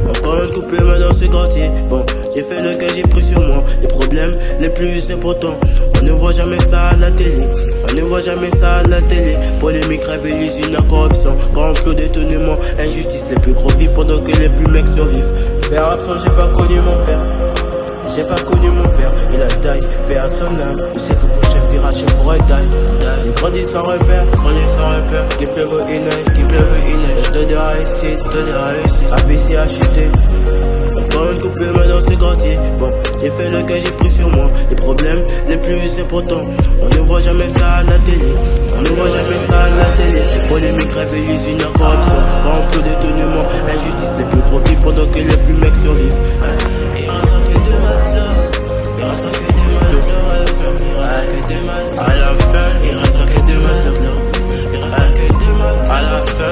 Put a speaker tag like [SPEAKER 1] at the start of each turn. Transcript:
[SPEAKER 1] Encore une coupée main dans ce quartier. Bon, j'ai fait le cas, j'ai pris sur moi les problèmes les plus importants. On ne voit jamais ça à la télé. On ne voit jamais ça à la télé. Polémique, rêve, l'usine, la corruption, complot, détournement, injustice, les plus gros vivent pendant que les plus mecs survivent. Père absent, j'ai pas connu mon père. J'ai pas connu mon père, il a taille, père à son âme. Tu sais que prochain virage, je pourrais taille. Il grandit sans repère, qui pleuve une neige, je te dis réussite, ABC acheté. Encore une coupée main dans ce quartier. Bon, j'ai fait le cas, j'ai pris sur moi les problèmes les plus importants. On ne voit jamais ça à la télé. On ne voit jamais ça à la télé. Polémique, rêve, l'usine, la corruption, complot, détournement, injustice, les plus gros vivent pendant que les plus mecs survivent. Il reste que des matelots à la fin. Il reste que des matelots. À la fin,